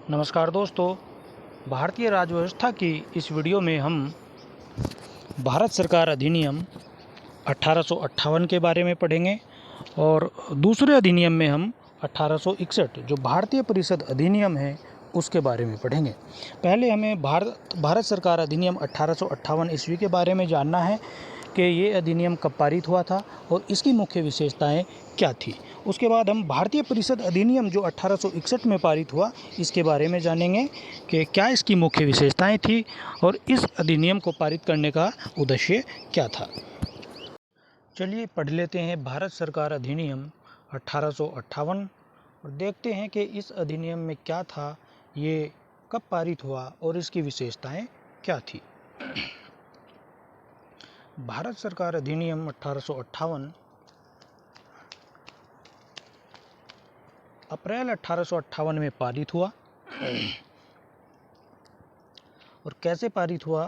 नमस्कार दोस्तों, भारतीय राज्य व्यवस्था की इस वीडियो में हम भारत सरकार अधिनियम 1858 के बारे में पढ़ेंगे और दूसरे अधिनियम में हम 1861 जो भारतीय परिषद अधिनियम है उसके बारे में पढ़ेंगे। पहले हमें भारत सरकार अधिनियम 1858 ईस्वी के बारे में जानना है कि ये अधिनियम कब पारित हुआ था और इसकी मुख्य विशेषताएं क्या थी। उसके बाद हम भारतीय परिषद अधिनियम जो 1861 में पारित हुआ इसके बारे में जानेंगे कि क्या इसकी मुख्य विशेषताएं थी और इस अधिनियम को पारित करने का उद्देश्य क्या था। चलिए पढ़ लेते हैं भारत सरकार अधिनियम 1858 और देखते हैं कि इस अधिनियम में क्या था, ये कब पारित हुआ और इसकी विशेषताएं क्या थी। भारत सरकार अधिनियम 1858 अप्रैल 1858 में पारित हुआ। और कैसे पारित हुआ?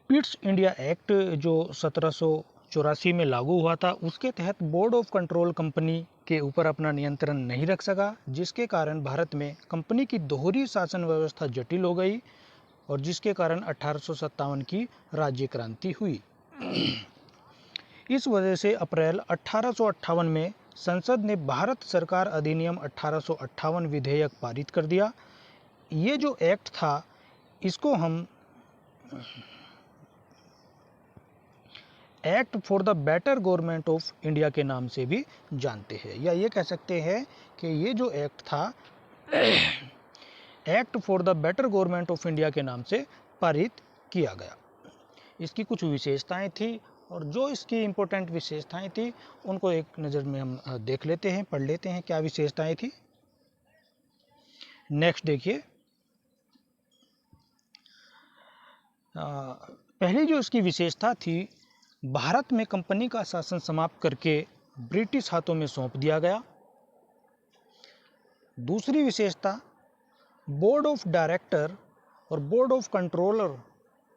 पिट्स इंडिया एक्ट जो 1784 में लागू हुआ था उसके तहत बोर्ड ऑफ कंट्रोल कंपनी के ऊपर अपना नियंत्रण नहीं रख सका, जिसके कारण भारत में कंपनी की दोहरी शासन व्यवस्था जटिल हो गई और जिसके कारण 1857 की राज्य क्रांति हुई। इस वजह से अप्रैल 1858 में संसद ने भारत सरकार अधिनियम 1858 विधेयक पारित कर दिया। ये जो एक्ट था इसको हम act for the better government of India के नाम से भी जानते हैं, या ये कह सकते हैं कि ये जो एक्ट था act for the better government of India के नाम से पारित किया गया। इसकी कुछ विशेषताएं थी और जो इसकी इम्पोर्टेंट विशेषताएं थी उनको एक नज़र में हम देख लेते हैं, पढ़ लेते हैं क्या विशेषताएं थी। नेक्स्ट देखिए, पहली जो इसकी विशेषता थी, भारत में कंपनी का शासन समाप्त करके ब्रिटिश हाथों में सौंप दिया गया। दूसरी विशेषता, बोर्ड ऑफ डायरेक्टर और बोर्ड ऑफ कंट्रोलर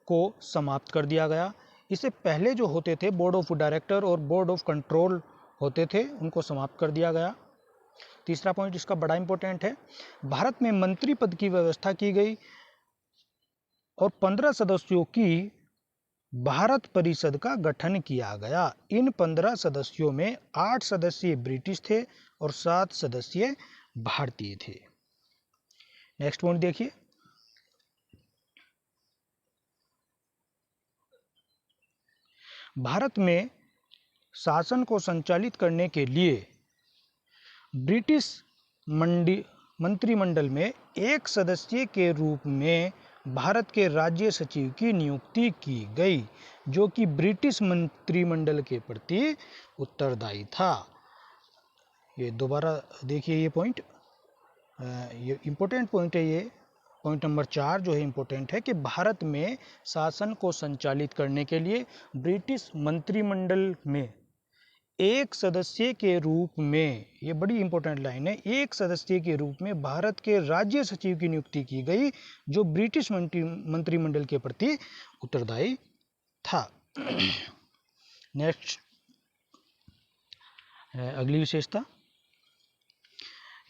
को समाप्त कर दिया गया। इससे पहले जो होते थे बोर्ड ऑफ डायरेक्टर और बोर्ड ऑफ कंट्रोल होते थे उनको समाप्त कर दिया गया। तीसरा पॉइंट इसका बड़ा इंपॉर्टेंट है, भारत में मंत्री पद की व्यवस्था की गई और 15 सदस्यों की भारत परिषद का गठन किया गया। इन 15 सदस्यों में 8 सदस्य ब्रिटिश थे और 7 सदस्य भारतीय थे। नेक्स्ट पॉइंट देखिए, भारत में शासन को संचालित करने के लिए ब्रिटिश मंत्रिमंडल में एक सदस्य के रूप में भारत के राज्य सचिव की नियुक्ति की गई, जो कि ब्रिटिश मंत्रिमंडल के प्रति उत्तरदायी था। ये दोबारा देखिए, ये पॉइंट ये इम्पोर्टेंट पॉइंट है। ये पॉइंट नंबर 4 जो है इम्पोर्टेंट है कि भारत में शासन को संचालित करने के लिए ब्रिटिश मंत्रिमंडल में एक सदस्य के रूप में, ये बड़ी इंपॉर्टेंट लाइन है, एक सदस्य के रूप में भारत के राज्य सचिव की नियुक्ति की गई जो ब्रिटिश मंत्रिमंडल के प्रति उत्तरदायी था। नेक्स्ट, अगली विशेषता,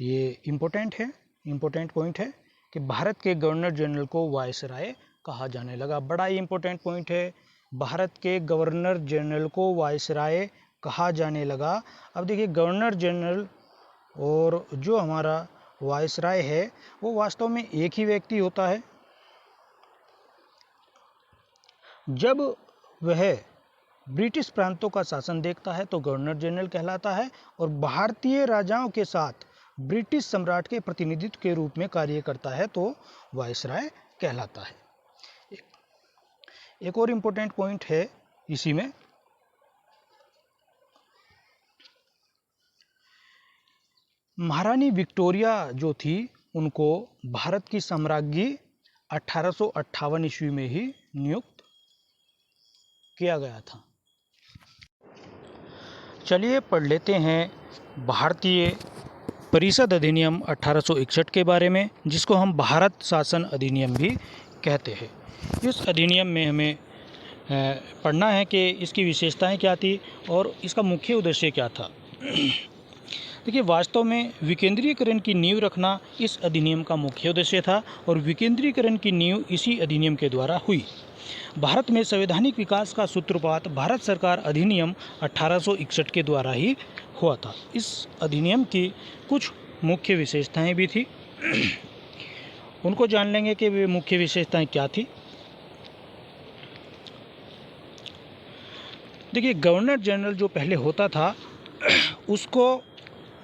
ये इम्पोर्टेंट है, इम्पोर्टेंट पॉइंट है कि भारत के गवर्नर जनरल को वायसराय कहा जाने लगा। बड़ा ही इम्पोर्टेंट पॉइंट है, भारत के गवर्नर जनरल को वायसराय कहा जाने लगा। अब देखिए, गवर्नर जनरल और जो हमारा वायसराय है वो वास्तव में एक ही व्यक्ति होता है। जब वह ब्रिटिश प्रांतों का शासन देखता है तो गवर्नर जनरल कहलाता है और भारतीय राजाओं के साथ ब्रिटिश सम्राट के प्रतिनिधित्व के रूप में कार्य करता है तो वायसराय कहलाता है। एक और इम्पोर्टेंट पॉइंट है इसी में, महारानी विक्टोरिया जो थी उनको भारत की साम्राज्ञी 1858 ईस्वी में ही नियुक्त किया गया था। चलिए पढ़ लेते हैं भारतीय परिषद अधिनियम 1861 के बारे में, जिसको हम भारत शासन अधिनियम भी कहते हैं। इस अधिनियम में हमें पढ़ना है कि इसकी विशेषताएं क्या थी और इसका मुख्य उद्देश्य क्या था। देखिए, वास्तव में विकेंद्रीकरण की नींव रखना इस अधिनियम का मुख्य उद्देश्य था और विकेंद्रीकरण की नींव इसी अधिनियम के द्वारा हुई। भारत में संवैधानिक विकास का सूत्रपात भारत सरकार अधिनियम 1861 के द्वारा ही हुआ था। इस अधिनियम की कुछ मुख्य विशेषताएं भी थी, उनको जान लेंगे कि वे मुख्य विशेषताएं क्या थी। देखिए, गवर्नर जनरल जो पहले होता था उसको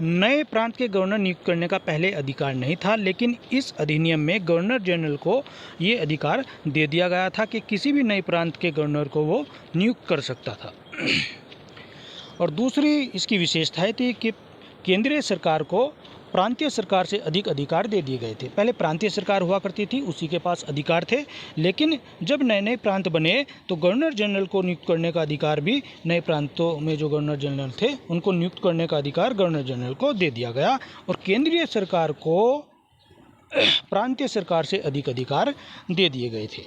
नए प्रांत के गवर्नर नियुक्त करने का पहले अधिकार नहीं था, लेकिन इस अधिनियम में गवर्नर जनरल को ये अधिकार दे दिया गया था कि किसी भी नए प्रांत के गवर्नर को वो नियुक्त कर सकता था। और दूसरी इसकी विशेषताएं थी कि केंद्रीय सरकार को प्रांतीय सरकार से अधिक अधिकार दे दिए गए थे। पहले प्रांतीय सरकार हुआ करती थी, उसी के पास अधिकार थे, लेकिन जब नए नए प्रांत बने तो गवर्नर जनरल को नियुक्त करने का अधिकार भी नए प्रांतों में जो गवर्नर जनरल थे उनको नियुक्त करने का अधिकार गवर्नर जनरल को दे दिया गया और केंद्रीय सरकार को प्रांतीय सरकार से अधिक अधिकार दे दिए गए थे।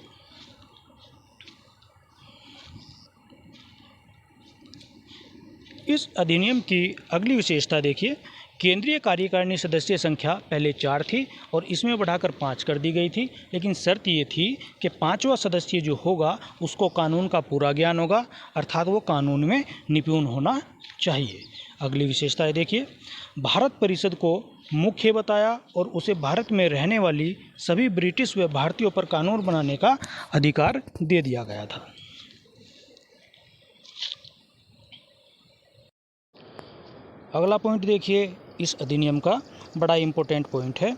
इस अधिनियम की अगली विशेषता देखिए, केंद्रीय कार्यकारिणी सदस्य संख्या पहले 4 थी और इसमें बढ़ाकर 5 कर दी गई थी, लेकिन शर्त ये थी कि 5वां सदस्य जो होगा उसको कानून का पूरा ज्ञान होगा, अर्थात वो कानून में निपुण होना चाहिए। अगली विशेषता है देखिए, भारत परिषद को मुख्य बताया और उसे भारत में रहने वाली सभी ब्रिटिश व भारतीयों पर कानून बनाने का अधिकार दे दिया गया था। अगला पॉइंट देखिए, इस अधिनियम का बड़ा इम्पोर्टेंट पॉइंट है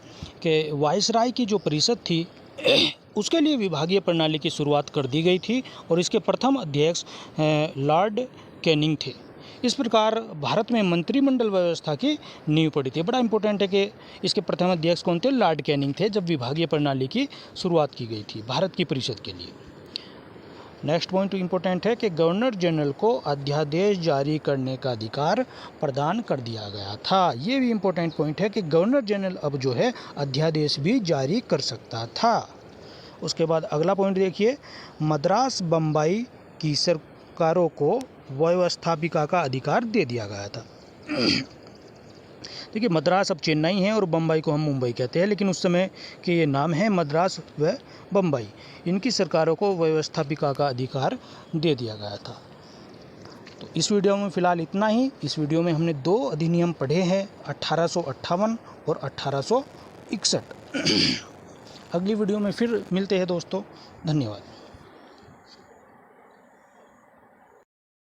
कि वायसराय की जो परिषद थी उसके लिए विभागीय प्रणाली की शुरुआत कर दी गई थी और इसके प्रथम अध्यक्ष लॉर्ड कैनिंग थे। इस प्रकार भारत में मंत्रिमंडल व्यवस्था की नींव पड़ी थी। बड़ा इम्पोर्टेंट है कि इसके प्रथम अध्यक्ष कौन थे? लॉर्ड कैनिंग थे, जब विभागीय प्रणाली की शुरुआत की गई थी भारत की परिषद के लिए। नेक्स्ट पॉइंट इम्पोर्टेंट है कि गवर्नर जनरल को अध्यादेश जारी करने का अधिकार प्रदान कर दिया गया था। ये भी इम्पोर्टेंट पॉइंट है कि गवर्नर जनरल अब जो है अध्यादेश भी जारी कर सकता था। उसके बाद अगला पॉइंट देखिए, मद्रास बम्बई की सरकारों को व्यवस्थापिका का अधिकार दे दिया गया था। देखिए, मद्रास अब चेन्नई है और बम्बई को हम मुंबई कहते हैं, लेकिन उस समय के ये नाम है मद्रास व बम्बई। इनकी सरकारों को व्यवस्थापिका का अधिकार दे दिया गया था। तो इस वीडियो में फ़िलहाल इतना ही। इस वीडियो में हमने 2 अधिनियम पढ़े हैं, 1858 और 1861। अगली वीडियो में फिर मिलते हैं दोस्तों। धन्यवाद।